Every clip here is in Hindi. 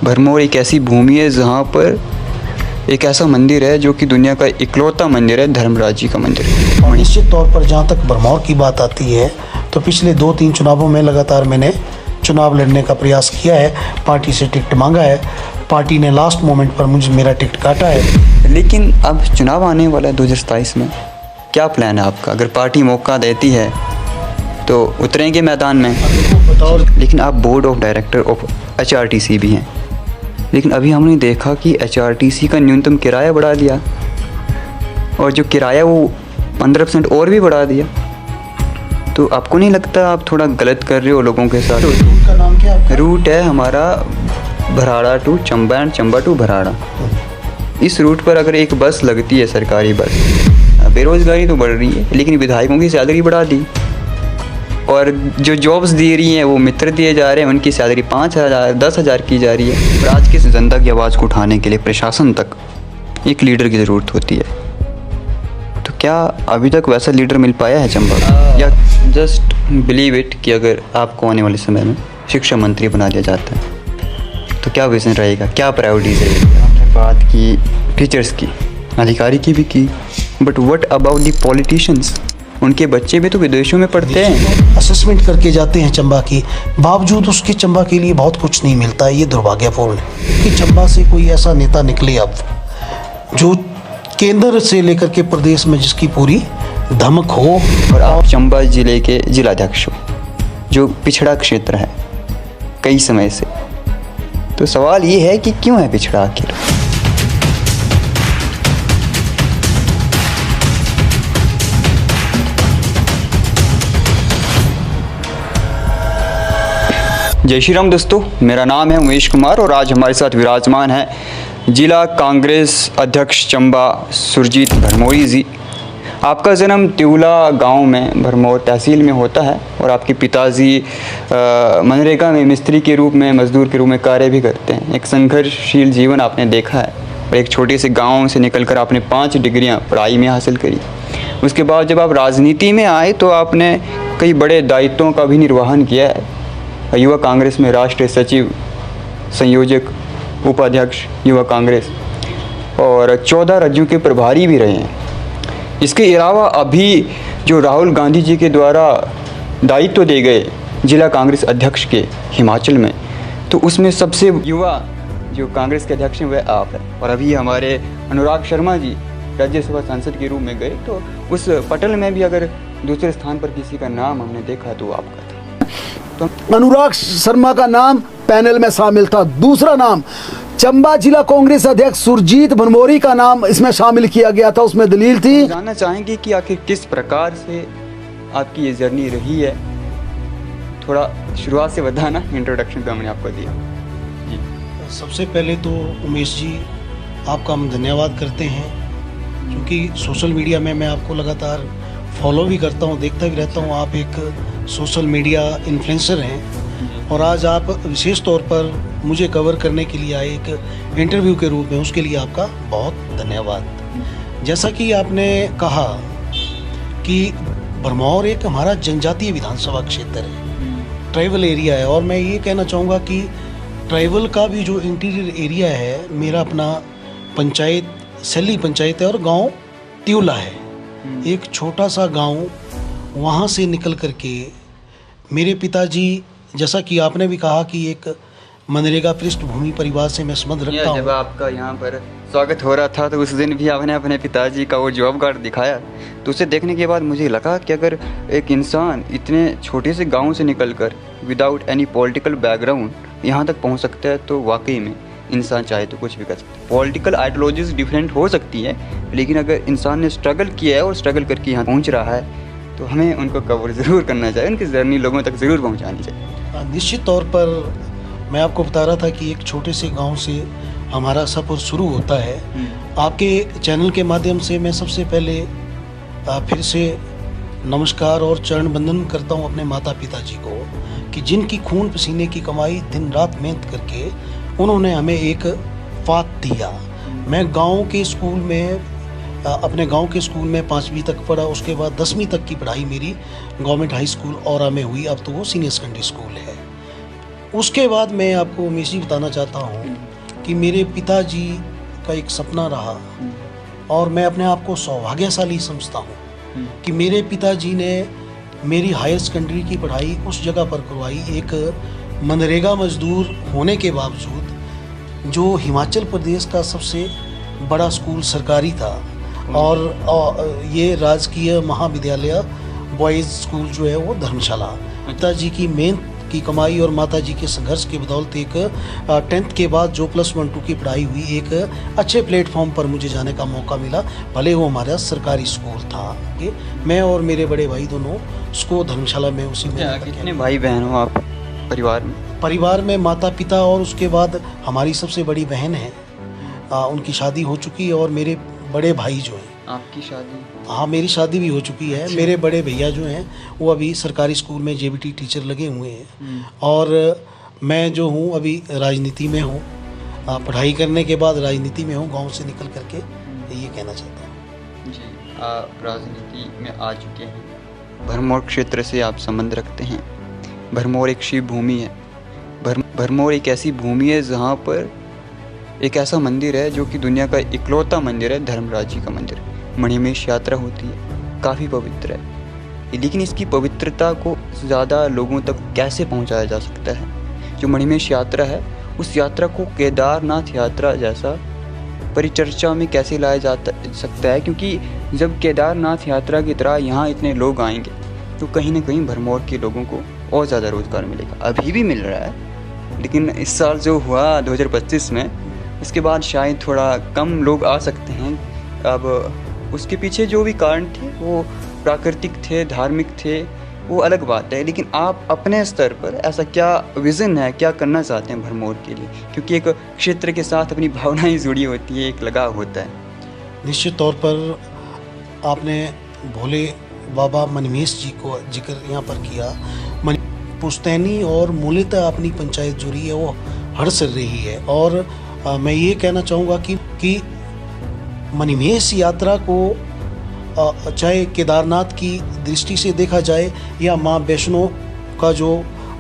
भरमौर एक ऐसी भूमि है जहाँ पर एक ऐसा मंदिर है जो कि दुनिया का इकलौता मंदिर है, धर्मराज जी का मंदिर है। और निश्चित तौर पर जहाँ तक भरमौर की बात आती है तो पिछले 2-3 चुनावों में लगातार मैंने चुनाव लड़ने का प्रयास किया है, पार्टी से टिकट मांगा है, पार्टी ने लास्ट मोमेंट पर मुझे मेरा टिकट काटा है। लेकिन अब चुनाव आने वाला है 2027 में, क्या प्लान है आपका? अगर पार्टी मौका देती है तो उतरेंगे मैदान में? लेकिन आप board of director of HRTC भी हैं, लेकिन अभी हमने देखा कि HRTC का न्यूनतम किराया बढ़ा दिया और जो किराया वो 15% और भी बढ़ा दिया। तो आपको नहीं लगता आप थोड़ा गलत कर रहे हो लोगों के साथ? रूट का नाम क्या है? रूट है हमारा Bharara to Chamba and Chamba to Bharara. इस रूट पर अगर एक बस लगती है, सरकारी बस, बेरोज़गारी तो बढ़ रही है, लेकिन विधायकों की सैलरी बढ़ा दी और जो जॉब्स दे रही हैं वो मित्र दिए जा रहे हैं, उनकी सैलरी 5,000 10,000 की जा रही है। और आज की जनता की आवाज़ को उठाने के लिए प्रशासन तक एक लीडर की ज़रूरत होती है। तो क्या अभी तक वैसा लीडर मिल पाया है चंबा? या जस्ट बिलीव इट कि अगर आपको आने वाले समय में शिक्षा मंत्री बना दिया जाता है तो क्या विजन रहेगा, क्या प्रायोरिटीज़ रहेगी? हमने बात की टीचर्स की, अधिकारी की भी की, but what about the politicians? उनके बच्चे भी तो विदेशों में पढ़ते हैं। असेसमेंट करके जाते हैं चंबा की, बावजूद उसके चंबा के लिए बहुत कुछ नहीं मिलता है। ये दुर्भाग्यपूर्ण है कि चंबा से कोई ऐसा नेता निकले अब जो केंद्र से लेकर के प्रदेश में जिसकी पूरी धमक हो। और आप चंबा ज़िले के जिलाध्यक्ष हो, जो पिछड़ा क्षेत्र है कई समय से। तो सवाल ये है कि क्यों है पिछड़ा आखिर? जय श्री राम दोस्तों, मेरा नाम है उमेश कुमार और आज हमारे साथ विराजमान है जिला कांग्रेस अध्यक्ष चंबा सुरजीत भरमौरी जी। आपका जन्म तिउला गांव में भरमौर तहसील में होता है और आपके पिताजी मनरेगा में मिस्त्री के रूप में, मजदूर के रूप में कार्य भी करते हैं। एक संघर्षशील जीवन आपने देखा है और एक छोटे से गांव से निकलकर आपने 5 डिग्रियां पढ़ाई में हासिल करी। उसके बाद जब आप राजनीति में आए तो आपने कई बड़े दायित्वों का भी निर्वहन किया है। युवा कांग्रेस में राष्ट्रीय सचिव, संयोजक, उपाध्यक्ष युवा कांग्रेस और 14 राज्यों के प्रभारी भी रहे हैं। इसके अलावा अभी जो राहुल गांधी जी के द्वारा दायित्व दे गए जिला कांग्रेस अध्यक्ष के हिमाचल में, तो उसमें सबसे युवा जो कांग्रेस के अध्यक्ष हैं वह आप हैं। और अभी हमारे अनुराग शर्मा जी राज्यसभा सांसद के रूप में गए, तो उस पटल में भी अगर दूसरे स्थान पर किसी का नाम हमने देखा तो आपका था। तो अनुराग शर्मा का नाम पैनल में शामिल था। दूसरा नाम चंबा जिला कांग्रेस अध्यक्ष सुरजीत भरमौरी का नाम इसमें शामिल किया गया था। उसमें दलील थी। जानना चाहेंगे कि आखिर किस प्रकार से आपकी ये जर्नी रही है। थोड़ा शुरुआत से बताना, इंट्रोडक्शन तो हमने आपको दिया जी। सबसे पहले तो उमेश जी आपका हम धन्यवाद करते हैं, क्योंकि सोशल मीडिया में मैं आपको लगातार फॉलो भी करता हूँ, देखता भी रहता हूँ। आप एक सोशल मीडिया इन्फ्लुएंसर हैं और आज आप विशेष तौर पर मुझे कवर करने के लिए आए एक इंटरव्यू के रूप में, उसके लिए आपका बहुत धन्यवाद। जैसा कि आपने कहा कि भरमौर एक हमारा जनजातीय विधानसभा क्षेत्र है, ट्राइबल एरिया है, और मैं ये कहना चाहूँगा कि ट्राइबल का भी जो इंटीरियर एरिया है, मेरा अपना पंचायत सैली पंचायत है और गांव तिउला है, एक छोटा सा गांव। वहाँ से निकल करके मेरे पिताजी, जैसा कि आपने भी कहा कि एक मनरेगा पृष्ठभूमि परिवार से मैं संबंध रखता हूँ। जब आपका यहाँ पर स्वागत हो रहा था तो उस दिन भी आपने अपने पिताजी का वो जॉब कार्ड दिखाया, तो उसे देखने के बाद मुझे लगा कि अगर एक इंसान इतने छोटे से गांव से निकलकर विदाउट एनी पॉलिटिकल बैकग्राउंड यहाँ तक पहुँच सकता है, तो वाकई में इंसान चाहे तो कुछ भी कर सकता है। पॉलिटिकल आइडियोलॉजीज डिफरेंट हो सकती है, लेकिन अगर इंसान ने स्ट्रगल किया है और स्ट्रगल करके यहाँ पहुँच रहा है तो हमें उनको कवर ज़रूर करना चाहिए, उनकी जर्नी लोगों तक ज़रूर पहुँचानी चाहिए। निश्चित तौर पर मैं आपको बता रहा था कि एक छोटे से गांव से हमारा सफ़र शुरू होता है। आपके चैनल के माध्यम से मैं सबसे पहले फिर से नमस्कार और चरण बंदन करता हूं अपने माता पिता जी को, कि जिनकी खून पसीने की कमाई दिन रात मेहनत करके उन्होंने हमें एक फात दिया। मैं गांव के स्कूल में, अपने गांव के स्कूल में 5वीं तक पढ़ा, उसके बाद 10वीं तक की पढ़ाई मेरी गवर्नमेंट हाई स्कूल औरा में हुई। अब तो वो सीनियर सेकेंडरी स्कूल है। उसके बाद मैं आपको उमेश जी बताना चाहता हूँ कि मेरे पिताजी का एक सपना रहा और मैं अपने आप को सौभाग्यशाली समझता हूँ कि मेरे पिताजी ने मेरी हायर सेकेंडरी की पढ़ाई उस जगह पर करवाई, एक मनरेगा मजदूर होने के बावजूद, जो हिमाचल प्रदेश का सबसे बड़ा स्कूल सरकारी था। और ये राजकीय महाविद्यालय बॉयज़ स्कूल जो है वो धर्मशाला। पिताजी की मेहनत की कमाई और माताजी के संघर्ष के बदौलत एक 10th के बाद जो +1-2 की पढ़ाई हुई, एक अच्छे प्लेटफॉर्म पर मुझे जाने का मौका मिला, भले वो हमारा सरकारी स्कूल था। कि मैं और मेरे बड़े भाई दोनों उसको धर्मशाला में उसी में। कितने भाई बहन हो आप परिवार में? परिवार में माता पिता और उसके बाद हमारी सबसे बड़ी बहन है, उनकी शादी हो चुकी है, और मेरे बड़े भाई जो हैं। आपकी शादी? हाँ, मेरी शादी भी हो चुकी है। मेरे बड़े भैया जो हैं वो अभी सरकारी स्कूल में JBT टीचर लगे हुए हैं, और मैं जो हूँ अभी राजनीति में हूँ, पढ़ाई करने के बाद राजनीति में हूँ, गांव से निकल करके, ये कहना चाहता हूँ। जी, आप राजनीति में आ चुके हैं, भरमौर क्षेत्र से आप संबंध रखते हैं। भरमौर एक शिव भूमि है। भरमौर एक ऐसी भूमि है जहाँ पर एक ऐसा मंदिर है जो कि दुनिया का इकलौता मंदिर है, धर्मराज जी का मंदिर। मणिमहेश यात्रा होती है, काफ़ी पवित्र है, लेकिन इसकी पवित्रता को ज़्यादा लोगों तक कैसे पहुंचाया जा सकता है? जो मणिमहेश यात्रा है, उस यात्रा को केदारनाथ यात्रा जैसा परिचर्चा में कैसे लाया जा सकता है? क्योंकि जब केदारनाथ यात्रा की तरह यहाँ इतने लोग आएंगे तो कहीं ना कहीं भरमौर के लोगों को और ज़्यादा रोज़गार मिलेगा। अभी भी मिल रहा है, लेकिन इस साल जो हुआ 2025 में, इसके बाद शायद थोड़ा कम लोग आ सकते हैं। अब उसके पीछे जो भी कारण थे वो प्राकृतिक थे, धार्मिक थे, वो अलग बात है। लेकिन आप अपने स्तर पर ऐसा क्या विज़न है, क्या करना चाहते हैं भरमौर के लिए? क्योंकि एक क्षेत्र के साथ अपनी भावनाएं जुड़ी होती है, एक लगाव होता है। निश्चित तौर पर आपने भोले बाबा मणिमहेश जी को जिक्र यहाँ पर किया। पुश्तैनी और मूलतः अपनी पंचायत जो रही है वो हर्ष रही है, और मैं ये कहना चाहूँगा कि मणिमहेश यात्रा को चाहे केदारनाथ की दृष्टि से देखा जाए या माँ वैष्णो का जो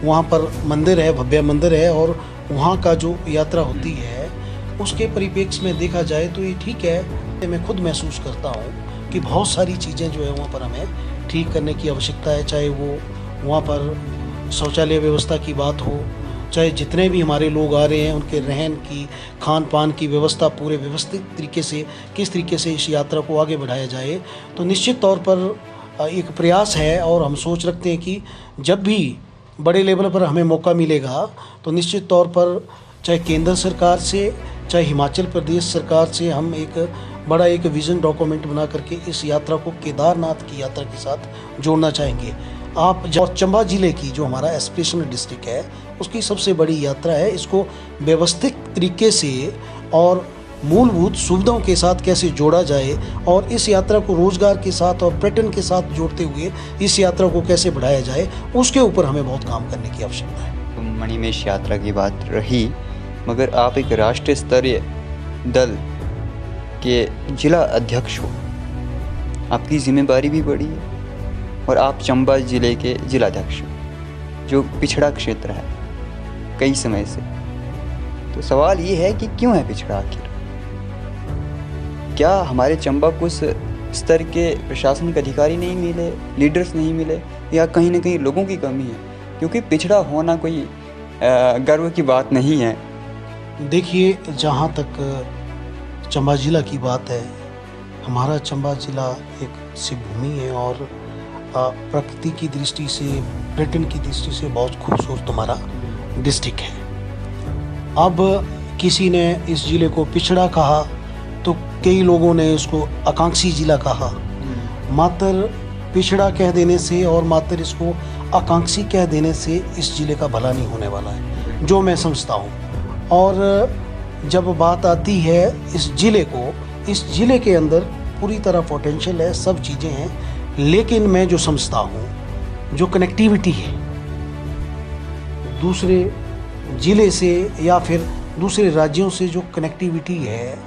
वहाँ पर मंदिर है, भव्य मंदिर है, और वहाँ का जो यात्रा होती है, उसके परिप्रेक्ष्य में देखा जाए तो ये ठीक है। मैं खुद महसूस करता हूँ कि बहुत सारी चीज़ें जो है वहाँ पर हमें ठीक करने की आवश्यकता है, चाहे वो वहाँ पर शौचालय व्यवस्था की बात हो, चाहे जितने भी हमारे लोग आ रहे हैं उनके रहन की, खान पान की व्यवस्था पूरे व्यवस्थित तरीके से किस तरीके से इस यात्रा को आगे बढ़ाया जाए। तो निश्चित तौर पर एक प्रयास है, और हम सोच रखते हैं कि जब भी बड़े लेवल पर हमें मौका मिलेगा तो निश्चित तौर पर चाहे केंद्र सरकार से चाहे हिमाचल प्रदेश सरकार से हम एक विज़न डॉक्यूमेंट बना करके इस यात्रा को केदारनाथ की यात्रा के साथ जोड़ना चाहेंगे। आप चंबा ज़िले की जो हमारा एस्पिरेशनल डिस्ट्रिक्ट है उसकी सबसे बड़ी यात्रा है, इसको व्यवस्थित तरीके से और मूलभूत सुविधाओं के साथ कैसे जोड़ा जाए, और इस यात्रा को रोजगार के साथ और पर्यटन के साथ जोड़ते हुए इस यात्रा को कैसे बढ़ाया जाए, उसके ऊपर हमें बहुत काम करने की आवश्यकता है। तो मणिमहेश यात्रा की बात रही, मगर आप एक राष्ट्रीय स्तरीय दल के जिला अध्यक्ष हो, आपकी जिम्मेदारी भी बड़ी है, और आप चंबा ज़िले के जिलाध्यक्ष हो जो पिछड़ा क्षेत्र है कई समय से। तो सवाल ये है कि क्यों है पिछड़ा आखिर? क्या हमारे चंबा को उस स्तर के प्रशासनिक अधिकारी नहीं मिले, लीडर्स नहीं मिले, या कहीं ना कहीं लोगों की कमी है? क्योंकि पिछड़ा होना कोई गर्व की बात नहीं है। देखिए, जहाँ तक चंबा ज़िला की बात है, हमारा चंबा ज़िला एक शिव भूमि है, और प्रकृति की दृष्टि से, पर्यटन की दृष्टि से बहुत खूबसूरत हमारा डिस्ट्रिक्ट है। अब किसी ने इस ज़िले को पिछड़ा कहा तो कई लोगों ने इसको आकांक्षी ज़िला कहा। मात्र पिछड़ा कह देने से और मात्र इसको आकांक्षी कह देने से इस ज़िले का भला नहीं होने वाला है, जो मैं समझता हूँ। और जब बात आती है इस ज़िले के अंदर पूरी तरह पोटेंशियल है, सब चीज़ें हैं, लेकिन मैं जो समझता हूँ, जो कनेक्टिविटी है दूसरे ज़िले से या फिर दूसरे राज्यों से, जो कनेक्टिविटी है,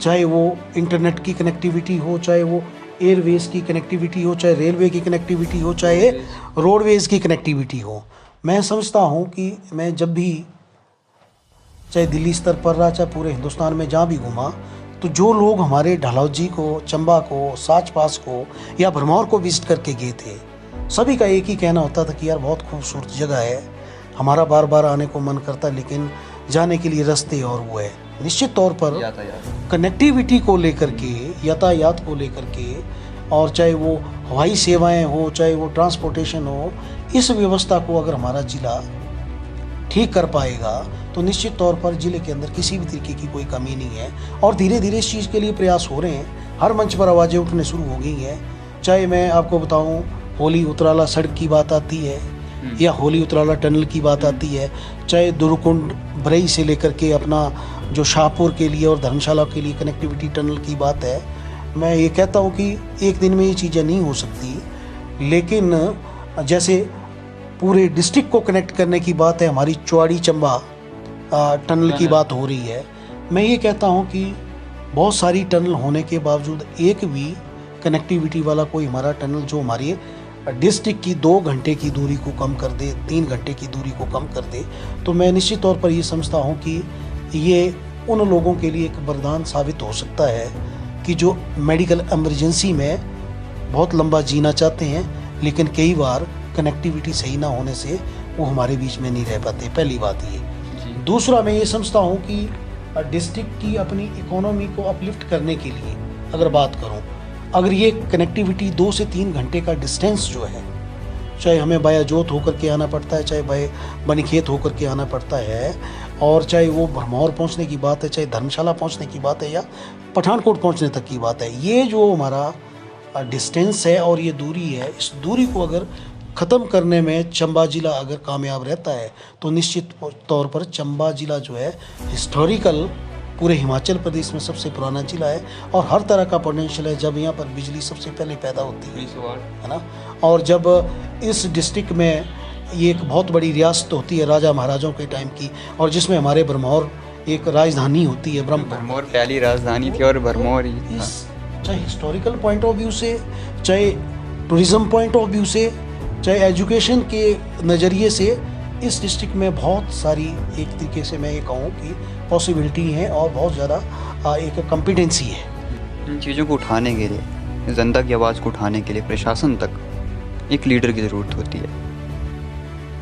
चाहे वो इंटरनेट की कनेक्टिविटी हो, चाहे वो एयरवेज की कनेक्टिविटी हो, चाहे रेलवे की कनेक्टिविटी हो, चाहे रोडवेज़ की कनेक्टिविटी हो, मैं समझता हूँ कि मैं जब भी चाहे दिल्ली स्तर पर रहा चाहे पूरे हिंदुस्तान में जहाँ भी घूमा, तो जो लोग हमारे डलहौजी को, चंबा को, साच पास को या भरमौर को विजिट करके गए थे, सभी का एक ही कहना होता था कि यार बहुत खूबसूरत जगह है, हमारा बार बार आने को मन करता है, लेकिन जाने के लिए रास्ते और वो है। निश्चित तौर पर कनेक्टिविटी को लेकर के, यातायात को लेकर के, और चाहे वो हवाई सेवाएं हो, चाहे वो ट्रांसपोर्टेशन हो, इस व्यवस्था को अगर हमारा ज़िला ठीक कर पाएगा तो निश्चित तौर पर ज़िले के अंदर किसी भी तरीके की कोई कमी नहीं है। और धीरे धीरे इस चीज़ के लिए प्रयास हो रहे हैं, हर मंच पर आवाज़ें उठने शुरू हो गई हैं। चाहे मैं आपको बताऊं, होली उतराला सड़क की बात आती है या होली उतराला टनल की बात आती है, चाहे दुर्गुकुंड बरई से लेकर के अपना जो शाहपुर के लिए और धर्मशाला के लिए कनेक्टिविटी टनल की बात है। मैं ये कहता हूँ कि एक दिन में ये चीज़ें नहीं हो सकती, लेकिन जैसे पूरे डिस्ट्रिक्ट को कनेक्ट करने की बात है, हमारी चौड़ी चंबा टनल की बात हो रही है। मैं ये कहता हूँ कि बहुत सारी टनल होने के बावजूद एक भी कनेक्टिविटी वाला कोई हमारा टनल जो हमारी डिस्ट्रिक्ट की 2 घंटे की दूरी को कम कर दे, 3 घंटे की दूरी को कम कर दे, तो मैं निश्चित तौर पर ये समझता हूँ कि ये उन लोगों के लिए एक वरदान साबित हो सकता है कि जो मेडिकल इमरजेंसी में बहुत लंबा जीना चाहते हैं, लेकिन कई बार कनेक्टिविटी सही ना होने से वो हमारे बीच में नहीं रह पाते। पहली बात ये। दूसरा, मैं ये समझता हूँ कि डिस्ट्रिक्ट की अपनी इकोनॉमी को अपलिफ्ट करने के लिए अगर बात करूँ, अगर ये कनेक्टिविटी 2 से 3 घंटे का डिस्टेंस जो है, चाहे हमें बायाजोत होकर के आना पड़ता है, चाहे बनीखेत होकर के आना पड़ता है, और चाहे वो भरमौर पहुंचने की बात है, चाहे धर्मशाला पहुंचने की बात है या पठानकोट पहुंचने तक की बात है, ये जो हमारा डिस्टेंस है और ये दूरी है, इस दूरी को अगर ख़त्म करने में चंबा ज़िला अगर कामयाब रहता है तो निश्चित तौर पर चंबा ज़िला जो है हिस्टोरिकल पूरे हिमाचल प्रदेश में सबसे पुराना ज़िला है और हर तरह का पोटेंशियल है। जब यहाँ पर बिजली सबसे पहले पैदा होती है ना, और जब इस डिस्ट्रिक्ट में ये एक बहुत बड़ी रियासत होती है राजा महाराजाओं के टाइम की, और जिसमें हमारे भरमौर एक राजधानी होती है। भरमौर पहली राजधानी थी और भरमौर ही चाहे हिस्टोरिकल पॉइंट ऑफ व्यू से, चाहे टूरिज़्म पॉइंट ऑफ व्यू से, चाहे एजुकेशन के नज़रिए से, इस डिस्ट्रिक्ट में बहुत सारी एक तरीके से मैं ये कहूँ कि पॉसिबिलिटी है और बहुत ज़्यादा एक कॉम्पिटेंसी है। इन चीज़ों को उठाने के लिए, जनता की आवाज़ को उठाने के लिए प्रशासन तक एक लीडर की ज़रूरत होती है।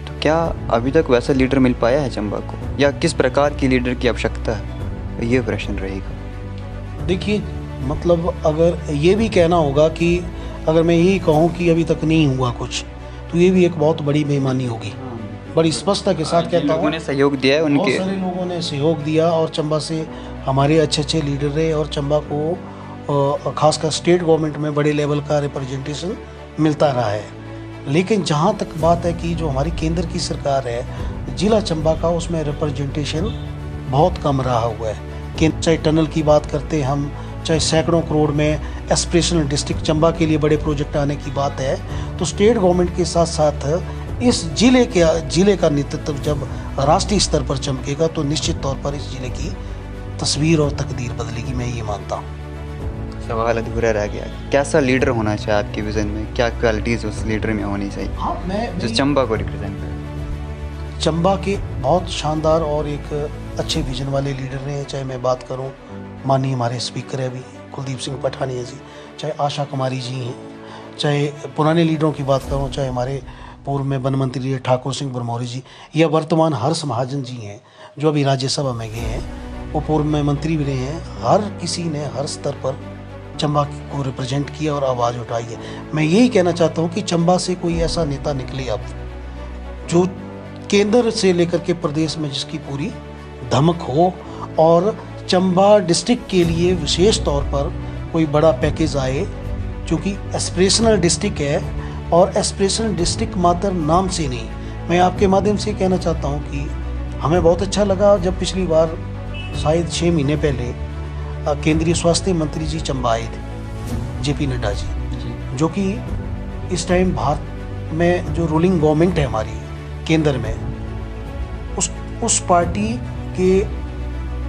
तो क्या अभी तक वैसा लीडर मिल पाया है चंबा को, या किस प्रकार की लीडर की आवश्यकता है, ये प्रश्न रहेगा। देखिए, मतलब अगर ये भी कहना होगा कि अगर मैं यही कहूँ कि अभी तक नहीं हुआ कुछ, तो ये भी एक बहुत बड़ी बेईमानी होगी। बड़ी स्पष्टता के साथ कहता हूँ, लोगों ने सहयोग दिया है, उनके बहुत सारे लोगों ने सहयोग दिया और चंबा से हमारे अच्छे अच्छे लीडर रहे और चंबा को खासकर स्टेट गवर्नमेंट में बड़े लेवल का रिप्रेजेंटेशन मिलता रहा है। लेकिन जहाँ तक बात है कि जो हमारी केंद्र की सरकार है, जिला चंबा का, उसमें रिप्रेजेंटेशन बहुत कम रहा हुआ है। चाहे टनल की बात करते हम, चाहे सैकड़ों करोड़ में एस्पिरेशनल डिस्ट्रिक्ट चंबा के लिए बड़े प्रोजेक्ट आने की बात है, तो स्टेट गवर्नमेंट के साथ साथ इस जिले का नेतृत्व जब राष्ट्रीय स्तर पर चमकेगा तो निश्चित तौर पर इस जिले की तस्वीर और तकदीर बदलेगी, मैं ये मानता हूँ। सवाल अधूरा रह गया, कैसा लीडर होना चाहिए आपके विजन में, क्या क्वालिटीज़ उस लीडर में होनी चाहिए? हाँ, मैं जो चंबा को रिप्रेजेंट करे। चंबा के बहुत शानदार और एक अच्छे विजन वाले लीडर रहे, चाहे मैं बात करूँ माननीय हमारे स्पीकर है अभी कुलदीप सिंह पठानिया जी, चाहे आशा कुमारी जी हैं, चाहे पुराने लीडरों की बात करूँ, चाहे हमारे पूर्व में वन मंत्री ठाकुर सिंह भरमौरी जी, या वर्तमान हर्ष महाजन जी हैं जो अभी राज्यसभा में गए हैं, वो पूर्व में मंत्री भी रहे हैं। हर किसी ने हर स्तर पर चंबा को रिप्रेजेंट किया और आवाज़ उठाई है। मैं यही कहना चाहता हूँ कि चंबा से कोई ऐसा नेता निकले अब जो केंद्र से लेकर के प्रदेश में जिसकी पूरी धमक हो और चंबा डिस्ट्रिक्ट के लिए विशेष तौर पर कोई बड़ा पैकेज आए, क्योंकि एस्पिरेशनल डिस्ट्रिक्ट है और एस्पिरेशनल डिस्ट्रिक्ट मात्र नाम से नहीं। मैं आपके माध्यम से कहना चाहता हूँ कि हमें बहुत अच्छा लगा जब पिछली बार शायद 6 महीने पहले केंद्रीय स्वास्थ्य मंत्री जी चंबा आए थे, जेपी नड्डा जी, जो कि इस टाइम भारत में जो रूलिंग गवर्नमेंट है हमारी केंद्र में, उस पार्टी के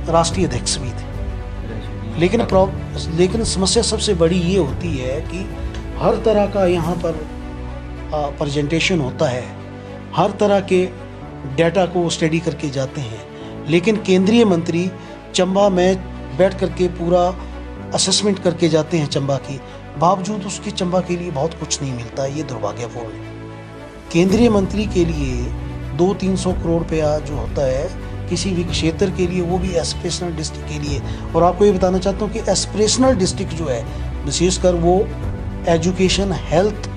राष्ट्रीय अध्यक्ष भी थे। लेकिन समस्या सबसे बड़ी ये होती है कि हर तरह का यहाँ पर प्रेजेंटेशन होता है, हर तरह के डाटा को स्टडी करके जाते हैं, लेकिन केंद्रीय मंत्री चंबा में बैठ करके पूरा असेसमेंट करके जाते हैं चंबा की, बावजूद उसके चंबा के लिए बहुत कुछ नहीं मिलता है। ये दुर्भाग्यपूर्ण है। केंद्रीय मंत्री के लिए 200-300 करोड़ रुपया जो होता है किसी भी क्षेत्र के लिए, वो भी एस्पिरेशनल डिस्ट्रिक्ट के लिए, और आपको ये बताना चाहता हूँ कि एस्पिरेशनल डिस्ट्रिक्ट जो है विशेषकर वो एजुकेशन, हेल्थ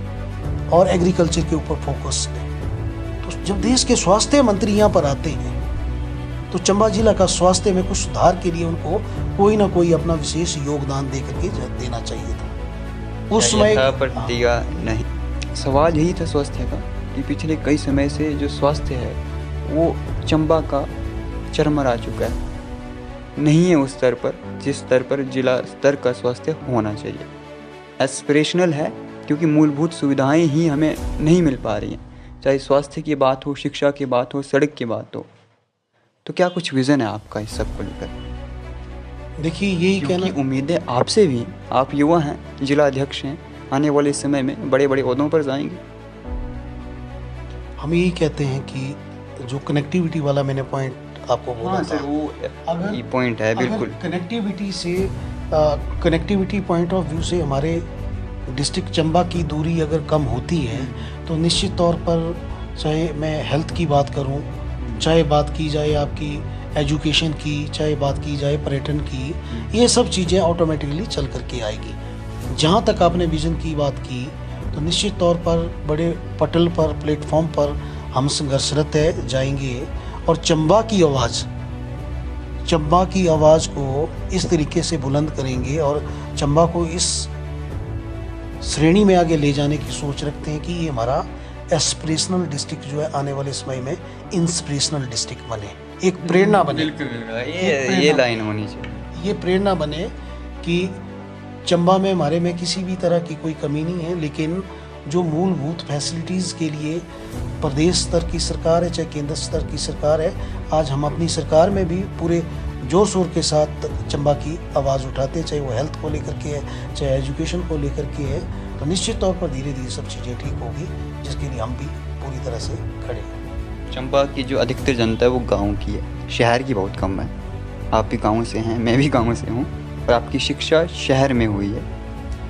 और एग्रीकल्चर के ऊपर फोकस है। तो जब देश के स्वास्थ्य मंत्री यहाँ पर आते हैं तो चंबा जिला का स्वास्थ्य में कुछ सुधार के लिए उनको कोई ना कोई अपना विशेष योगदान दे करके देना चाहिए था उस समय, पर दिया नहीं। सवाल यही था स्वास्थ्य का कि पिछले कई समय से जो स्वास्थ्य है वो चंबा का चरमरा चुका है, नहीं है उस स्तर पर जिस स्तर पर जिला स्तर का स्वास्थ्य होना चाहिए। एस्पिरेशनल है क्योंकि मूलभूत सुविधाएं ही हमें नहीं मिल पा रही हैं, चाहे स्वास्थ्य की बात हो, शिक्षा की बात हो, सड़क की बात हो। तो क्या कुछ विज़न है आपका इस सब को लेकर? देखिए यही कहना, उम्मीदें आपसे भी, आप युवा हैं, जिला अध्यक्ष हैं, आने वाले समय में बड़े बड़े ओहदों पर जाएंगे। हम यही कहते हैं कि जो कनेक्टिविटी वाला मैंने पॉइंट आपको बोला था, वो अगर पॉइंट है बिल्कुल। कनेक्टिविटी से कनेक्टिविटी पॉइंट ऑफ व्यू से हमारे डिस्ट्रिक्ट चंबा की दूरी अगर कम होती है तो निश्चित तौर पर, चाहे मैं हेल्थ की बात करूं, चाहे बात की जाए आपकी एजुकेशन की, चाहे बात की जाए पर्यटन की, ये सब चीज़ें ऑटोमेटिकली चल करके आएगी। जहाँ तक आपने विजन की बात की तो निश्चित तौर पर बड़े पटल पर, प्लेटफॉर्म पर हम संघर्षरत है जाएंगे और चंबा की आवाज़ को इस तरीके से बुलंद करेंगे और चंबा को इस श्रेणी में आगे ले जाने की सोच रखते हैं कि ये हमारा एस्पिरेशनल डिस्ट्रिक्ट जो है आने वाले समय में इंस्पिरेशनल डिस्ट्रिक्ट बने, एक प्रेरणा बने। ये लाइन होनी चाहिए। ये प्रेरणा बने कि चंबा में हमारे में किसी भी तरह की कोई कमी नहीं है, लेकिन जो मूलभूत फैसिलिटीज़ के लिए प्रदेश स्तर की सरकार है चाहे केंद्र स्तर की सरकार है, आज हम अपनी सरकार में भी पूरे जोर शोर के साथ चंबा की आवाज़ उठाते हैं, चाहे वो हेल्थ को लेकर के है, चाहे एजुकेशन को लेकर के है। तो निश्चित तौर पर धीरे धीरे सब चीज़ें ठीक होगी, जिसके लिए हम भी पूरी तरह से खड़े हैं। चंबा की जो अधिकतर जनता है वो गांव की है, शहर की बहुत कम है। आप भी गांव से हैं, मैं भी गांव से हूँ, और आपकी शिक्षा शहर में हुई है।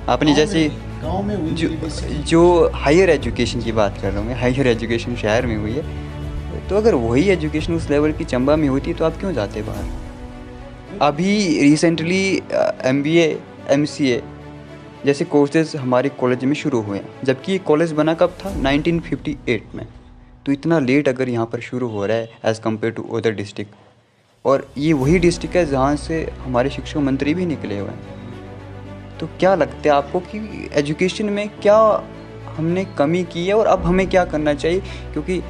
आपने जैसे गांव में हुई जो हायर एजुकेशन की बात कर रहा हूँ मैं, हायर एजुकेशन शहर में हुई है, तो अगर वही एजुकेशन उस लेवल की चंबा में होती तो आप क्यों जाते बाहर? अभी रिसेंटली MBA MCA जैसे कोर्सेज हमारे कॉलेज में शुरू हुए हैं, जबकि ये कॉलेज बना कब था? 1958 में। तो इतना लेट अगर यहाँ पर शुरू हो रहा है as compared to other district, और ये वही डिस्ट्रिक्ट है जहाँ से हमारे शिक्षा मंत्री भी निकले हुए हैं। तो क्या लगता है आपको कि एजुकेशन में क्या हमने कमी की है और अब हमें क्या करना चाहिए? क्योंकि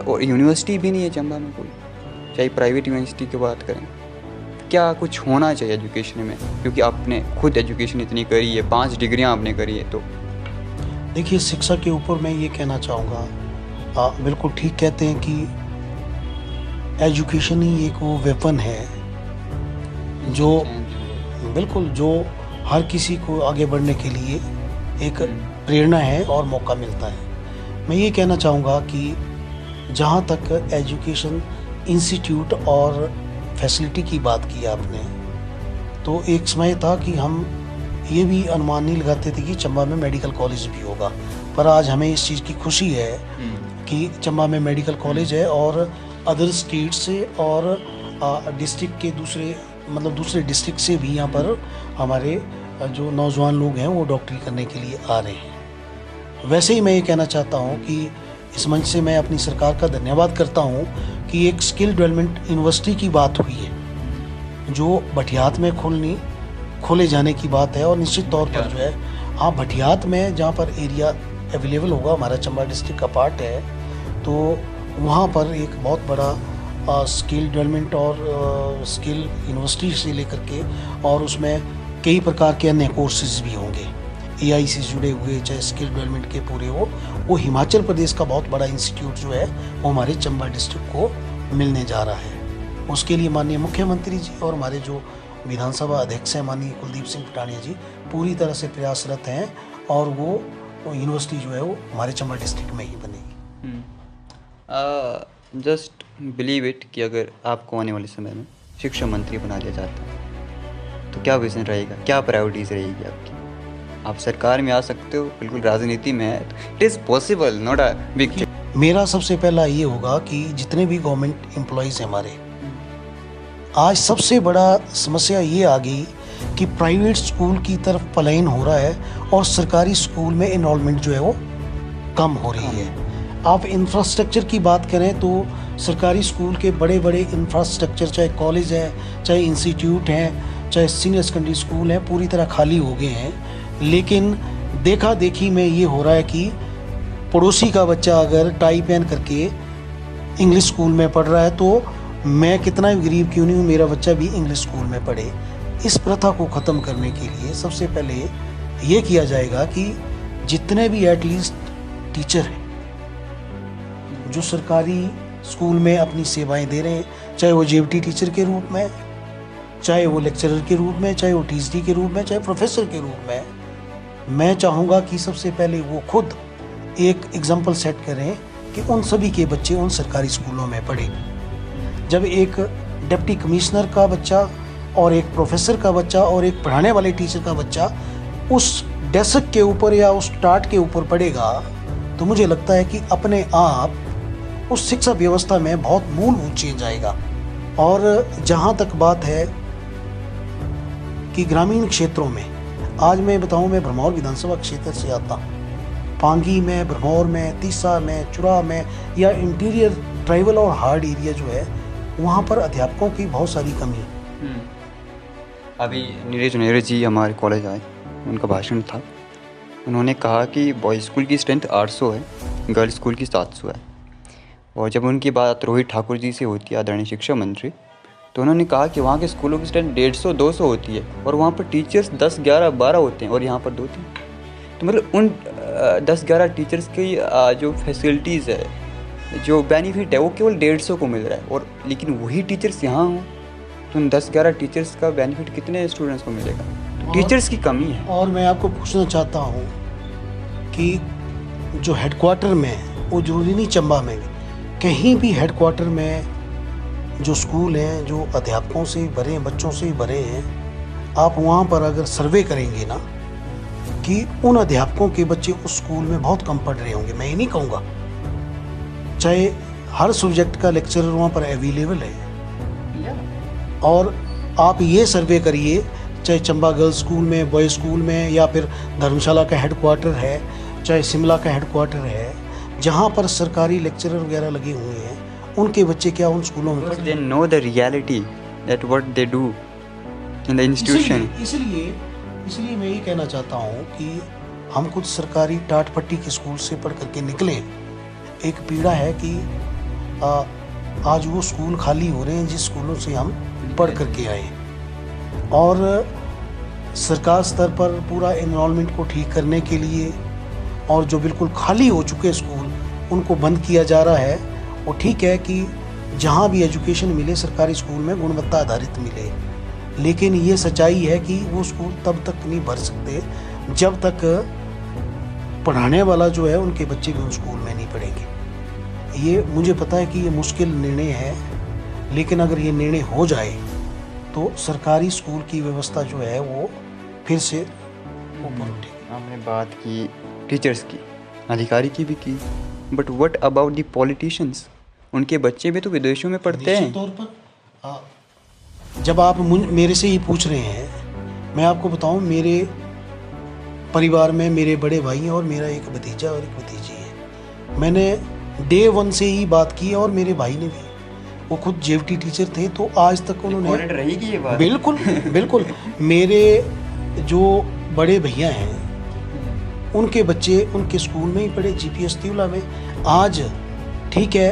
और यूनिवर्सिटी भी नहीं है चंबा में कोई, चाहे प्राइवेट यूनिवर्सिटी की बात करें, क्या कुछ होना चाहिए एजुकेशन में? क्योंकि आपने खुद एजुकेशन इतनी करी है, 5 डिग्रियां आपने करी है। तो देखिए, शिक्षा के ऊपर मैं ये कहना चाहूँगा, बिल्कुल ठीक कहते हैं कि एजुकेशन ही एक वो वेपन है जो बिल्कुल जो हर किसी को आगे बढ़ने के लिए एक प्रेरणा है और मौका मिलता है। मैं ये कहना चाहूँगा कि जहाँ तक एजुकेशन इंस्टीट्यूट और फैसिलिटी की बात की आपने, तो एक समय था कि हम ये भी अनुमान नहीं लगाते थे कि चंबा में मेडिकल कॉलेज भी होगा, पर आज हमें इस चीज़ की खुशी है कि चंबा में मेडिकल कॉलेज है और अदर स्टेट से और डिस्ट्रिक्ट के दूसरे डिस्ट्रिक्ट से भी यहाँ पर हमारे जो नौजवान लोग हैं वो डॉक्टरी करने के लिए आ रहे हैं। वैसे ही मैं ये कहना चाहता हूँ कि इस मंच से मैं अपनी सरकार का धन्यवाद करता हूँ कि एक स्किल डेवलपमेंट यूनिवर्सिटी की बात हुई है जो भटियात में खोले जाने की बात है, और निश्चित तौर पर जो है हाँ, भटियात में जहाँ पर एरिया अवेलेबल होगा, हमारा चंबा डिस्ट्रिक्ट का पार्ट है, तो वहाँ पर एक बहुत बड़ा स्किल डेवलपमेंट और स्किल यूनिवर्सिटी से लेकर के, और उसमें कई प्रकार के अन्य कोर्सेज भी होंगे AI से जुड़े हुए, चाहे स्किल डेवलपमेंट के पूरे वो हिमाचल प्रदेश का बहुत बड़ा इंस्टीट्यूट जो है वो हमारे चंबा डिस्ट्रिक्ट को मिलने जा रहा है। उसके लिए माननीय मुख्यमंत्री जी और हमारे जो विधानसभा अध्यक्ष हैं माननीय कुलदीप सिंह पटानिया जी पूरी तरह से प्रयासरत हैं, और वो यूनिवर्सिटी जो है वो हमारे चंबा डिस्ट्रिक्ट में ही बनेगी। जस्ट बिलीव इट कि अगर आपको आने वाले समय में शिक्षा मंत्री बना दिया जाता है तो क्या विजन रहेगा, क्या प्रायोरिटीज़ रहेगी आपकी? आप सरकार में आ सकते हो, बिल्कुल राजनीति में है, it is possible, not a big. मेरा सबसे पहला ये होगा कि जितने भी गवर्नमेंट एम्प्लॉयज़ हैं हमारे, आज सबसे बड़ा समस्या ये आ गई कि प्राइवेट स्कूल की तरफ पलायन हो रहा है और सरकारी स्कूल में इनरोलमेंट जो है वो कम हो रही है। आप इंफ्रास्ट्रक्चर की बात करें तो सरकारी स्कूल के बड़े बड़े इंफ्रास्ट्रक्चर, चाहे कॉलेज है, चाहे इंस्टीट्यूट हैं, चाहे सीनियर सेकेंडरी स्कूल हैं, पूरी तरह खाली हो गए हैं। लेकिन देखा देखी में ये हो रहा है कि पड़ोसी का बच्चा अगर टाई पहन करके इंग्लिश स्कूल में पढ़ रहा है तो मैं कितना भी गरीब क्यों नहीं हूँ, मेरा बच्चा भी इंग्लिश स्कूल में पढ़े। इस प्रथा को ख़त्म करने के लिए सबसे पहले ये किया जाएगा कि जितने भी एटलीस्ट टीचर हैं जो सरकारी स्कूल में अपनी सेवाएं दे रहे हैं, चाहे वो जेबीटी टीचर के रूप में, चाहे वो लेक्चरर के रूप में, चाहे वो टीचडी के रूप में, चाहे प्रोफेसर के रूप में, मैं चाहूँगा कि सबसे पहले वो खुद एक एग्जाम्पल सेट करें कि उन सभी के बच्चे उन सरकारी स्कूलों में पढ़े। जब एक डिप्टी कमिश्नर का बच्चा और एक प्रोफेसर का बच्चा और एक पढ़ाने वाले टीचर का बच्चा उस डेस्क के ऊपर या उस टाट के ऊपर पढ़ेगा तो मुझे लगता है कि अपने आप उस शिक्षा व्यवस्था में बहुत मूलभूत चेंज आएगा। और जहाँ तक बात है कि ग्रामीण क्षेत्रों में, आज मैं बताऊँ, मैं भरमौर विधानसभा क्षेत्र से आता हूँ। पांगी में, भरमौर में, तीसा में, चुरा में या इंटीरियर ट्राइबल और हार्ड एरिया जो है वहाँ पर अध्यापकों की बहुत सारी कमी है। अभी नीरज नेहरू जी हमारे कॉलेज आए, उनका भाषण था, उन्होंने कहा कि बॉयज़ स्कूल की स्ट्रेंथ 800 है, गर्ल्स स्कूल की 700 है। और जब उनकी बात रोहित ठाकुर जी से होती है, आदरणीय शिक्षा मंत्री, तो उन्होंने कहा कि वहाँ के स्कूलों की स्ट्रेंथ 150-200 होती है और वहाँ पर टीचर्स 10, 11, 12 होते हैं और यहाँ पर 2-3। तो मतलब उन 10-11 टीचर्स की जो फैसिलिटीज़ है, जो बेनिफिट है, वो केवल 150 को मिल रहा है। और लेकिन वही टीचर्स यहाँ हों तो उन 10-11 टीचर्स का बेनिफिट कितने स्टूडेंट्स को मिलेगा? तो टीचर्स की कमी है। और मैं आपको पूछना चाहता हूँ कि जो हेडक्वार्टर में, वो जरूरी नहीं चंबा में भी, कहीं भी हेडक्वार्टर में जो स्कूल हैं, जो अध्यापकों से भरे हैं, बच्चों से भरे हैं, आप वहाँ पर अगर सर्वे करेंगे ना कि उन अध्यापकों के बच्चे उस स्कूल में बहुत कम पढ़ रहे होंगे। मैं ये नहीं कहूँगा, चाहे हर सब्जेक्ट का लेक्चरर वहाँ पर अवेलेबल है। और आप ये सर्वे करिए, चाहे चंबा गर्ल्स स्कूल में, बॉयज़ स्कूल में, या फिर धर्मशाला का हेडक्वार्टर है, चाहे शिमला का हेडक्वार्टर है, जहाँ पर सरकारी लेक्चरर वगैरह लगे हुए हैं, उनके बच्चे क्या उन स्कूलों में they know the reality that what they do in the institution. इसलिए मैं ये कहना चाहता हूँ कि हम खुद सरकारी टाट पट्टी के स्कूल से पढ़ करके निकले। एक पीड़ा है कि आज वो स्कूल खाली हो रहे हैं जिस स्कूलों से हम पढ़ करके आए, और सरकार स्तर पर पूरा एनरोलमेंट को ठीक करने के लिए और जो बिल्कुल खाली हो चुके स्कूल उनको बंद किया जा रहा है। वो ठीक है कि जहाँ भी एजुकेशन मिले सरकारी स्कूल में गुणवत्ता आधारित मिले, लेकिन ये सच्चाई है कि वो स्कूल तब तक नहीं भर सकते जब तक पढ़ाने वाला जो है उनके बच्चे भी उन स्कूल में नहीं पढ़ेंगे। ये मुझे पता है कि ये मुश्किल निर्णय है, लेकिन अगर ये निर्णय हो जाए तो सरकारी स्कूल की व्यवस्था जो है वो फिर से ऊपर उठेगी। आपने बात की टीचर्स की, अधिकारी की भी की, but what about the politicians? उनके बच्चे भी तो विदेशों में पढ़ते हैं। तौर पर जब आप मेरे से ये पूछ रहे हैं, मैं आपको बताऊं, मेरे परिवार में मेरे बड़े भाई हैं और मेरा एक भतीजा और एक भतीजी है। मैंने डे 1 से ही बात की और मेरे भाई ने भी, वो खुद जेबीटी टीचर थे, तो आज तक उन्होंने रहेगी ये बात। बिल्कुल बिल्कुल। मेरे जो बड़े भैया हैं उनके बच्चे उनके स्कूल में ही पढ़े, जीपीएस तिवला में। आज ठीक है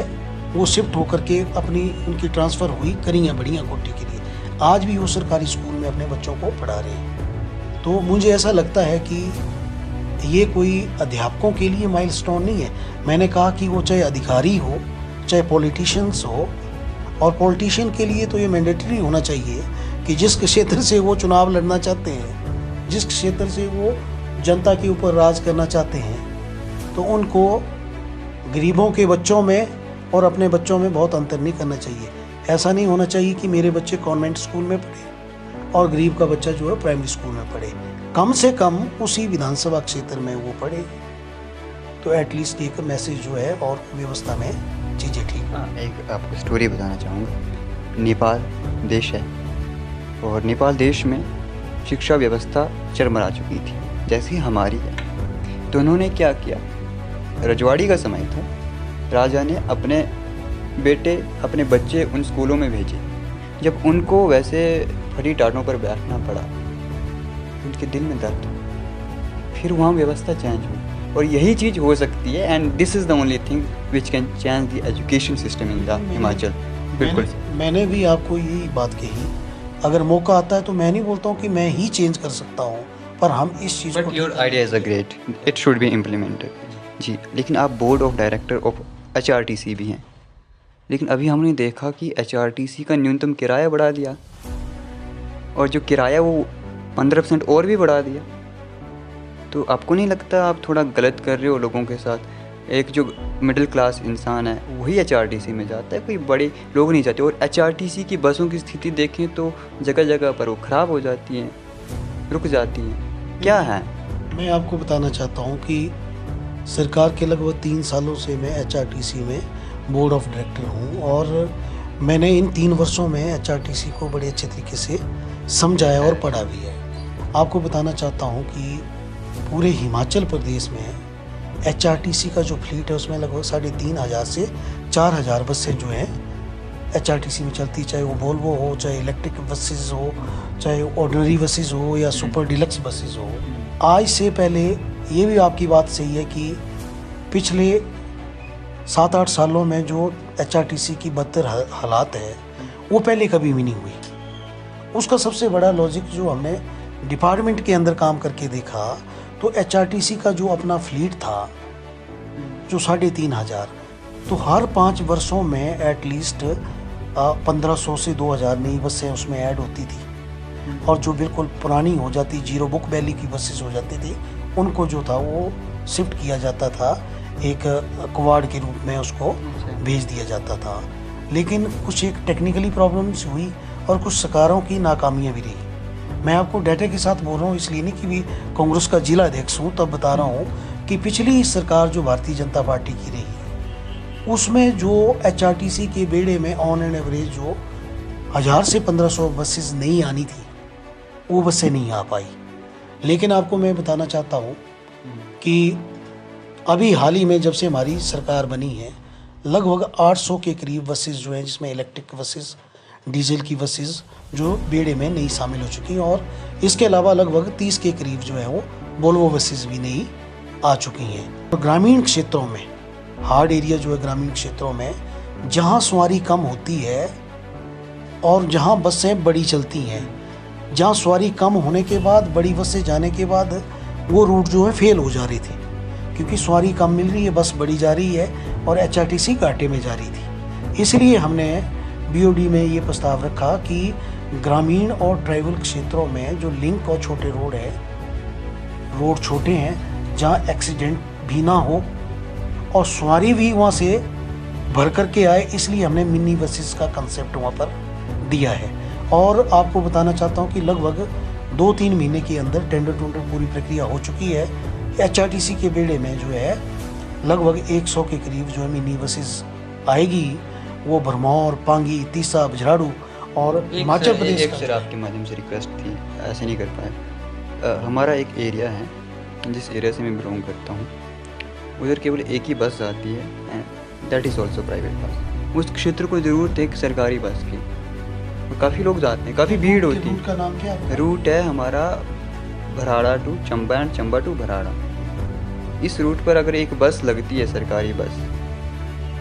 वो शिफ्ट होकर के अपनी उनकी ट्रांसफ़र हुई करियाँ बढ़िया कोटी के लिए, आज भी वो सरकारी स्कूल में अपने बच्चों को पढ़ा रहे हैं। तो मुझे ऐसा लगता है कि ये कोई अध्यापकों के लिए माइलस्टोन नहीं है। मैंने कहा कि वो चाहे अधिकारी हो, चाहे पॉलिटिशियंस हो, और पॉलिटिशियन के लिए तो ये मैंडेटरी होना चाहिए कि जिस क्षेत्र से वो चुनाव लड़ना चाहते हैं, जिस क्षेत्र से वो जनता के ऊपर राज करना चाहते हैं, तो उनको गरीबों के बच्चों में और अपने बच्चों में बहुत अंतर नहीं करना चाहिए। ऐसा नहीं होना चाहिए कि मेरे बच्चे कॉन्वेंट स्कूल में पढ़े और गरीब का बच्चा जो है प्राइमरी स्कूल में पढ़े। कम से कम उसी विधानसभा क्षेत्र में वो पढ़े, तो एटलीस्ट एक मैसेज जो है और व्यवस्था में चीज़ें ठीक। एक आपको स्टोरी बताना चाहूँगा। नेपाल देश है और नेपाल देश में शिक्षा व्यवस्था चरमरा चुकी थी जैसी हमारी है। तो उन्होंने क्या किया, रजवाड़ी का समय था, राजा ने अपने बेटे अपने बच्चे उन स्कूलों में भेजे। जब उनको वैसे फटी टाटों पर बैठना पड़ा, उनके दिल में दर्द हुआ, फिर वहाँ व्यवस्था चेंज हुई। और यही चीज़ हो सकती है, and this is the only thing which can change the education system in the Himachal. बिल्कुल मैंने भी आपको यही बात कही, अगर मौका आता है तो मैं नहीं बोलता हूँ कि मैं ही चेंज कर सकता हूँ, पर हम इस चीज़ को, your idea is a great, it should be implemented. जी, लेकिन आप board of director of HRTC भी हैं, लेकिन अभी हमने देखा कि HRTC का न्यूनतम किराया बढ़ा दिया और जो किराया वो 15% और भी बढ़ा दिया। तो आपको नहीं लगता आप थोड़ा गलत कर रहे हो लोगों के साथ? एक जो मिडिल क्लास इंसान है वही HRTC में जाता है, कोई बड़े लोग नहीं जाते। और HRTC की बसों की स्थिति देखें तो जगह जगह पर वो ख़राब हो जाती हैं, रुक जाती हैं, क्या है? मैं आपको बताना चाहता हूँ कि सरकार के लगभग 3 सालों से मैं HRTC में बोर्ड ऑफ डायरेक्टर हूँ और मैंने इन 3 वर्षों में HRTC को बड़े अच्छे तरीके से समझाया और पढ़ा भी है। आपको बताना चाहता हूँ कि पूरे हिमाचल प्रदेश में HRTC का जो फ्लीट है उसमें लगभग 3,500 से 4,000 बसें जो हैं HRTC में चलती, चाहे वो वोल्वो हो, चाहे इलेक्ट्रिक बसेस हो, चाहे ऑर्डिनरी बसेस हो या सुपर डिलक्स बसेस हो। आज से पहले ये भी आपकी बात सही है कि पिछले 7-8 सालों में जो HRTC की बदतर हालात है वो पहले कभी भी नहीं हुई। उसका सबसे बड़ा लॉजिक जो हमने डिपार्टमेंट के अंदर काम करके देखा, तो HRTC का जो अपना फ्लीट था जो 3,500, तो हर 5 वर्षों में एटलीस्ट 1,500 से 2,000 नई बसें उसमें ऐड होती थी और जो बिल्कुल पुरानी हो जाती, जीरो बुक वैली की बसेस हो जाती थी, उनको जो था वो शिफ्ट किया जाता था, एक क्वाड के रूप में उसको भेज दिया जाता था। लेकिन कुछ एक टेक्निकली प्रॉब्लम्स हुई और कुछ सरकारों की नाकामियाँ भी रही। मैं आपको डाटा के साथ बोल रहा हूँ, इसलिए नहीं कि भी कांग्रेस का जिला अध्यक्ष हूँ, तब बता रहा हूँ कि पिछली सरकार जो भारतीय जनता पार्टी की रही उसमें जो HRTC के बेड़े में ऑन एन एवरेज जो 1,000 से 1,500 बसेस नहीं आनी थी, वो बसें नहीं आ पाई। लेकिन आपको मैं बताना चाहता हूँ कि अभी हाल ही में जब से हमारी सरकार बनी है, लगभग 800 के करीब बसेस जो हैं, जिसमें इलेक्ट्रिक बसेस, डीजल की बसेस जो बेड़े में नहीं शामिल हो चुकी हैं, और इसके अलावा लगभग 30 के करीब जो है वो वोल्वो बसेस भी नहीं आ चुकी हैं। और ग्रामीण क्षेत्रों में, हार्ड एरिया जो है ग्रामीण क्षेत्रों में, जहाँ सवारी कम होती है और जहाँ बसें बड़ी चलती हैं, जहाँ सवारी कम होने के बाद बड़ी बसें जाने के बाद वो रूट जो है फेल हो जा रही थी, क्योंकि सवारी कम मिल रही है, बस बड़ी जा रही है और HRTC घाटे में जा रही थी। इसलिए हमने BOD में ये प्रस्ताव रखा कि ग्रामीण और ट्राइबल क्षेत्रों में जो लिंक और छोटे रोड है, रोड छोटे हैं जहाँ एक्सीडेंट भी ना हो और सवारी भी वहाँ से भर करके आए, इसलिए हमने मिनी बसेस का कंसेप्ट वहाँ पर दिया है। और आपको बताना चाहता हूँ कि लगभग 2-3 महीने के अंदर टेंडर पूरी प्रक्रिया हो चुकी है। HRTC के बेड़े में जो है लगभग 100 के करीब जो है मिनी बसेस आएगी, वो भरमौर, पांगी, तीसा, बजराड़ू और हिमाचल प्रदेश। एक सर आपके माध्यम से रिक्वेस्ट थी, ऐसे नहीं कर पाए। हमारा एक एरिया है जिस एरिया से मैं बिलोंग करता हूँ, उधर केवल एक ही बस आती है and that is also private bus. उस क्षेत्र को ज़रूरत है एक सरकारी बस की, और काफ़ी लोग जाते हैं, काफ़ी भीड़ होती है। रूट का नाम क्या है? रूट है हमारा Bharara to Chamba and Chamba to Bharara. इस रूट पर अगर एक बस लगती है सरकारी बस,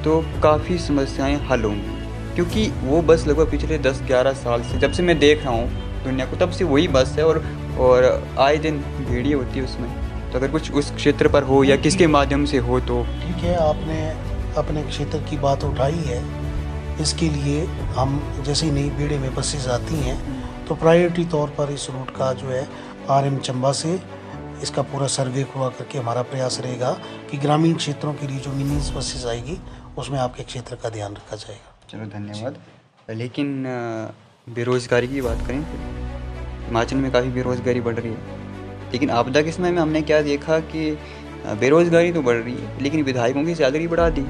तो काफ़ी समस्याएं हल होंगी, क्योंकि वो बस लगभग पिछले 10-11 साल से, जब से मैं देख रहा हूँ दुनिया को, तब से वही बस है और आए दिन भीड़ ही होती है उसमें। तो अगर कुछ उस क्षेत्र पर हो या किसके माध्यम से हो तो ठीक है। आपने अपने क्षेत्र की बात उठाई है, इसके लिए हम जैसे ही नई बेड़े में बसेस आती हैं तो प्रायोरिटी तौर पर इस रूट का जो है RM चंबा से इसका पूरा सर्वे हुआ करके हमारा प्रयास रहेगा कि ग्रामीण क्षेत्रों के लिए जो मिनी बसेस आएगी उसमें आपके क्षेत्र का ध्यान रखा जाएगा। चलो धन्यवाद। लेकिन बेरोज़गारी की बात करें तो हिमाचल में काफ़ी बेरोज़गारी बढ़ रही है, लेकिन आपदा के समय में हमने क्या देखा कि बेरोज़गारी तो बढ़ रही है लेकिन विधायकों की सैलरी बढ़ा दी,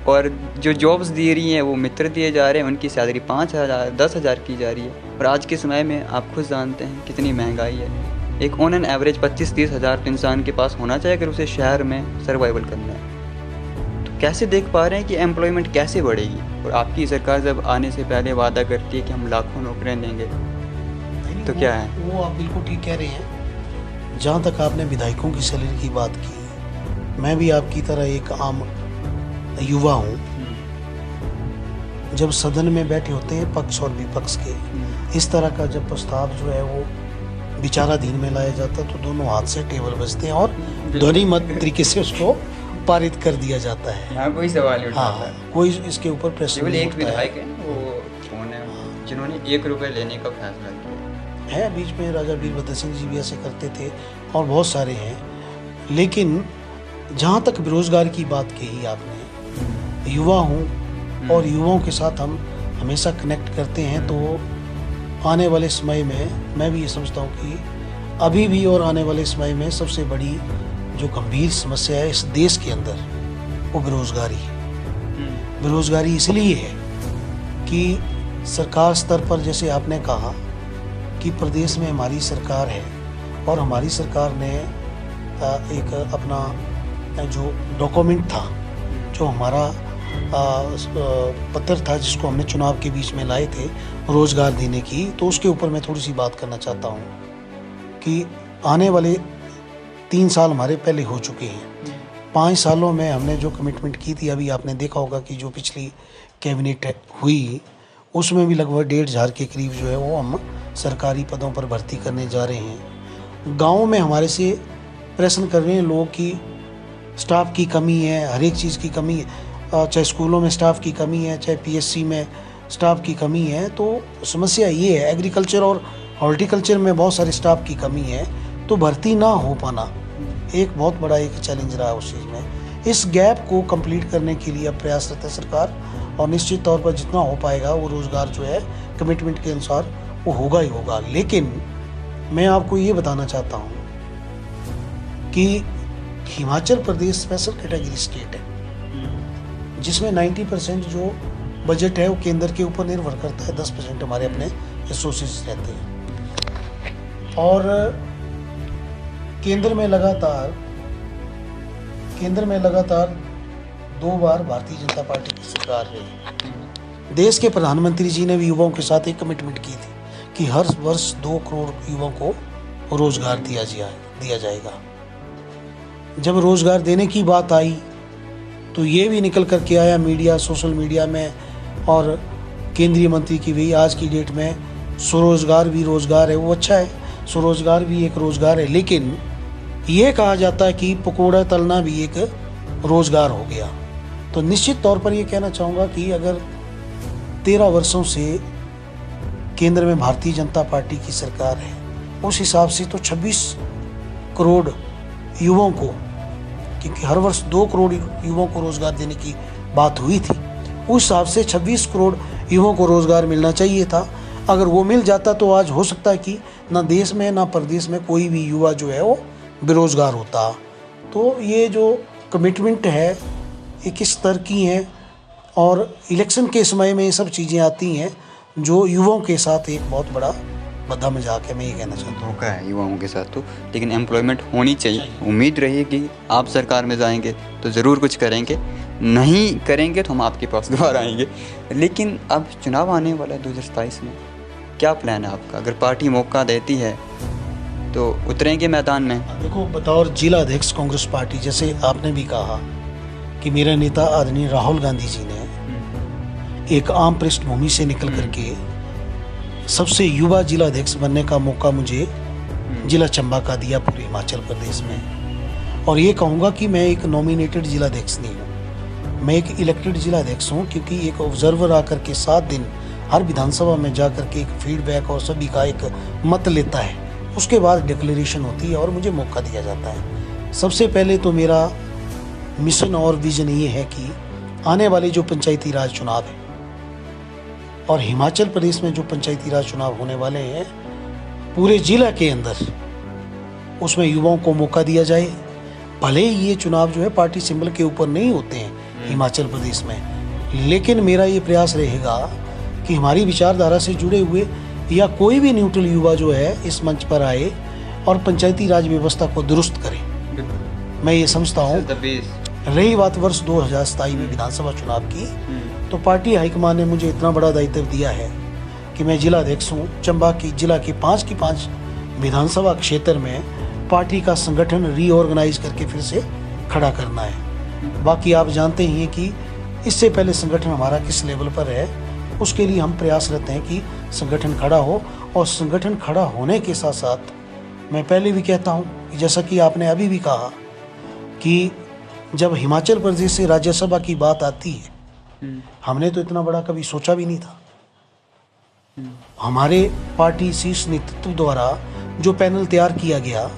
और जो जॉब्स दे रही हैं वो मित्र दिए जा रहे हैं, उनकी सैलरी 5,000 10,000 की जा रही है। और आज के समय में आप खुद जानते हैं कितनी महंगाई है। एक ऑन एन एवरेज 25-30 हज़ार तो इंसान के पास होना चाहिए अगर उसे शहर में सर्वाइवल करना है। तो कैसे देख पा रहे हैं कि एम्प्लॉयमेंट कैसे बढ़ेगी? और आपकी सरकार जब आने से पहले वादा करती है कि हम लाखों नौकरियाँ देंगे, तो क्या है? वो आप बिल्कुल ठीक कह रहे हैं। जहाँ तक आपने विधायकों की सैलरी की बात की, मैं भी आपकी तरह एक आम युवा हूँ। जब सदन में बैठे होते हैं पक्ष और विपक्ष के, इस तरह का जब प्रस्ताव जो है वो विचाराधीन में लाया जाता तो दोनों हाथ से टेबल बजते हैं और ध्वनि मत तरीके से उसको पारित कर दिया जाता है। यहाँ कोई सवाल नहीं उठता। हाँ, कोई इसके ऊपर प्रश्न केवल नहीं एक उठता है। विधायक है, वो कौन है जिन्होंने 1 रुपये लेने का फैसला किया है। बीच में राजा वीरभद्र सिंह जी भी ऐसे करते थे और बहुत सारे हैं। लेकिन जहाँ तक बेरोजगारी की बात कही आपने, युवा हूँ और युवाओं के साथ हम हमेशा कनेक्ट करते हैं, तो आने वाले समय में मैं भी ये समझता हूँ कि अभी भी और आने वाले समय में सबसे बड़ी जो गंभीर समस्या है इस देश के अंदर वो बेरोजगारी है। बेरोजगारी इसलिए है कि सरकार स्तर पर, जैसे आपने कहा कि प्रदेश में हमारी सरकार है और हमारी सरकार ने एक अपना जो डॉक्यूमेंट था, जो हमारा पत्र था जिसको हमने चुनाव के बीच में लाए थे रोजगार देने की, तो उसके ऊपर मैं थोड़ी सी बात करना चाहता हूँ कि आने वाले 3 साल हमारे पहले हो चुके हैं। 5 सालों में हमने जो कमिटमेंट की थी, अभी आपने देखा होगा कि जो पिछली कैबिनेट हुई उसमें भी लगभग 1,500 के करीब जो है वो हम सरकारी पदों पर भर्ती करने जा रहे हैं। गाँव में हमारे से प्रश्न कर रहे हैं लोग कि स्टाफ की कमी है, हर एक चीज़ की कमी है, चाहे स्कूलों में स्टाफ की कमी है, चाहे पीएससी में स्टाफ की कमी है। तो समस्या ये है, एग्रीकल्चर और हॉर्टिकल्चर में बहुत सारे स्टाफ की कमी है, तो भर्ती ना हो पाना एक बहुत बड़ा एक चैलेंज रहा उस चीज़ में। इस गैप को कंप्लीट करने के लिए अब प्रयासरत है सरकार, और निश्चित तौर पर जितना हो पाएगा वो रोज़गार जो है कमिटमेंट के अनुसार वो होगा ही होगा। लेकिन मैं आपको ये बताना चाहता हूँ कि Himachal Pradesh special category state है, जिसमें 90% जो बजट है वो केंद्र के ऊपर निर्भर करता है, 10% हमारे अपने रिसोर्सेज रहते हैं। और केंद्र में लगातार 2 बार भारतीय जनता पार्टी की सरकार रही। देश के प्रधानमंत्री जी ने भी युवाओं के साथ एक कमिटमेंट की थी कि हर वर्ष 2 करोड़ युवाओं को रोजगार दिया जाएगा। जब रोजगार देने की बात आई तो ये भी निकल करके आया मीडिया, सोशल मीडिया में और केंद्रीय मंत्री की भी आज की डेट में स्वरोजगार भी रोजगार है, वो अच्छा है, स्वरोजगार भी एक रोजगार है। लेकिन ये कहा जाता है कि पकौड़ा तलना भी एक रोजगार हो गया। तो निश्चित तौर पर ये कहना चाहूँगा कि अगर 13 वर्षों से केंद्र में भारतीय जनता पार्टी की सरकार है, उस हिसाब से तो 26 करोड़ युवाओं को, क्योंकि हर वर्ष 2 करोड़ युवाओं को रोजगार देने की बात हुई थी, उस हिसाब से 26 करोड़ युवाओं को रोजगार मिलना चाहिए था। अगर वो मिल जाता तो आज हो सकता है कि ना देश में ना प्रदेश में कोई भी युवा जो है वो बेरोजगार होता। तो ये जो कमिटमेंट है ये किस स्तर की है, और इलेक्शन के समय में ये सब चीज़ें आती हैं जो युवाओं के साथ एक बहुत बड़ा बद्दा मजाक है, मैं ये कहना चाहता हूँ। धोखा है युवाओं के साथ तो, लेकिन एम्प्लॉयमेंट होनी चाहिए। उम्मीद रही कि आप सरकार में जाएंगे तो ज़रूर कुछ करेंगे, नहीं करेंगे तो हम आपके पास दोबारा आएंगे। लेकिन अब चुनाव आने वाला है 2027 में, क्या प्लान है आपका? अगर पार्टी मौका देती है तो उतरेंगे मैदान में? देखो, बतौर जिला अध्यक्ष कांग्रेस पार्टी, जैसे आपने भी कहा कि मेरे नेता आदरणीय राहुल गांधी जी ने एक आम पृष्ठभूमि से निकल करके सबसे युवा जिला अध्यक्ष बनने का मौका मुझे जिला चंबा का दिया पूरे हिमाचल प्रदेश में। और ये कहूँगा कि मैं एक नॉमिनेटेड जिला अध्यक्ष नहीं हूँ, मैं एक इलेक्टेड जिला अध्यक्ष हूँ, क्योंकि एक ऑब्जर्वर आकर के 7 दिन हर विधानसभा में जा कर के एक फीडबैक और सभी का एक मत लेता है, उसके बाद डिक्लेरेशन होती है और मुझे मौका दिया जाता है। सबसे पहले तो मेरा मिशन और विजन ये है कि आने वाले जो पंचायती राज चुनाव है और हिमाचल प्रदेश में जो पंचायती राज चुनाव होने वाले हैं पूरे जिला के अंदर, उसमें युवाओं को मौका दिया जाए। भले ही ये चुनाव जो है पार्टी सिंबल के ऊपर नहीं होते हैं हिमाचल प्रदेश में, लेकिन मेरा ये प्रयास रहेगा कि हमारी विचारधारा से जुड़े हुए या कोई भी न्यूट्रल युवा जो है इस मंच पर आए और पंचायती राज व्यवस्था को दुरुस्त करे। मैं ये समझता हूँ। रही बात वर्ष 2027 में विधानसभा चुनाव की, तो पार्टी हाईकमान ने मुझे इतना बड़ा दायित्व दिया है कि मैं जिला अध्यक्ष हूँ। चंबा की जिला के 5 की 5 विधानसभा क्षेत्र में पार्टी का संगठन रीऑर्गेनाइज करके फिर से खड़ा करना है। बाकी आप जानते ही हैं कि इससे पहले संगठन हमारा किस लेवल पर है, उसके लिए हम प्रयासरत हैं कि संगठन खड़ा हो। और संगठन खड़ा होने के साथ साथ मैं पहले भी कहता हूँ कि जैसा कि आपने अभी भी कहा कि जब हिमाचल प्रदेश से राज्यसभा की बात आती है, हमने तो इतना बड़ा कभी सोचा भी नहीं था। हमारे पार्टी शीर्ष नेतृत्व द्वारा जो पैनल तैयार किया गया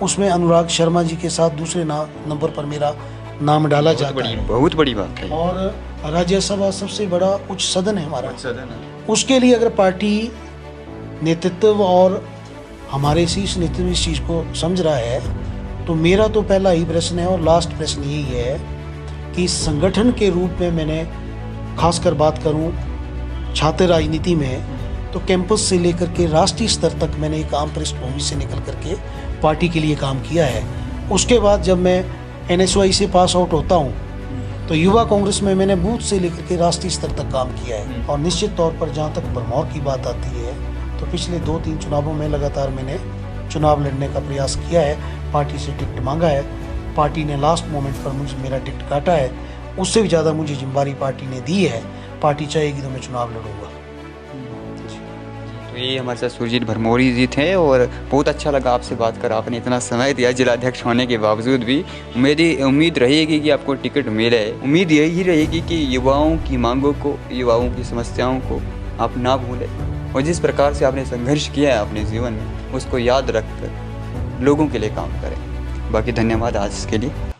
उसमें अनुराग शर्मा जी के साथ दूसरे नंबर पर मेरा नाम डाला जाता है। बहुत बड़ी बात है। और राज्यसभा सबसे बड़ा उच्च सदन है हमारा। उसके लिए अगर पार्टी नेतृत्व और हमारे शीर्ष नेतृत्व इस चीज़ को समझ रहा है, तो मेरा तो पहला ही प्रश्न है और लास्ट प्रश्न यही है कि संगठन के रूप में मैंने खासकर बात करूं छात्र राजनीति में, तो कैंपस से लेकर के राष्ट्रीय स्तर तक मैंने एक आम पृष्ठभूमि से निकल करके पार्टी के लिए काम किया है। उसके बाद जब मैं NSY से पास आउट होता हूं, तो युवा कांग्रेस में मैंने बूथ से लेकर के राष्ट्रीय स्तर तक काम किया है। और निश्चित तौर पर जहां तक भरमौर की बात आती है, तो पिछले 2-3 चुनावों में लगातार मैंने चुनाव लड़ने का प्रयास किया है, पार्टी से टिकट मांगा है। पार्टी ने लास्ट मोमेंट पर मुझे मेरा टिकट काटा है। उससे भी ज़्यादा मुझे जिम्मेदारी पार्टी ने दी है। पार्टी चाहेगी तो मैं चुनाव लड़ूंगा। तो ये हमारे साथ सुरजीत भरमौरी जी थे और बहुत अच्छा लगा आपसे बात कर। आपने इतना समय दिया जिलाध्यक्ष होने के बावजूद भी। उम्मीद रहेगी कि आपको टिकट मिले। उम्मीद यही रहेगी कि युवाओं की मांगों को, युवाओं की समस्याओं को आप ना भूलें और जिस प्रकार से आपने संघर्ष किया है अपने जीवन में, उसको याद रख कर लोगों के लिए काम करें। बाकी धन्यवाद आज के लिए।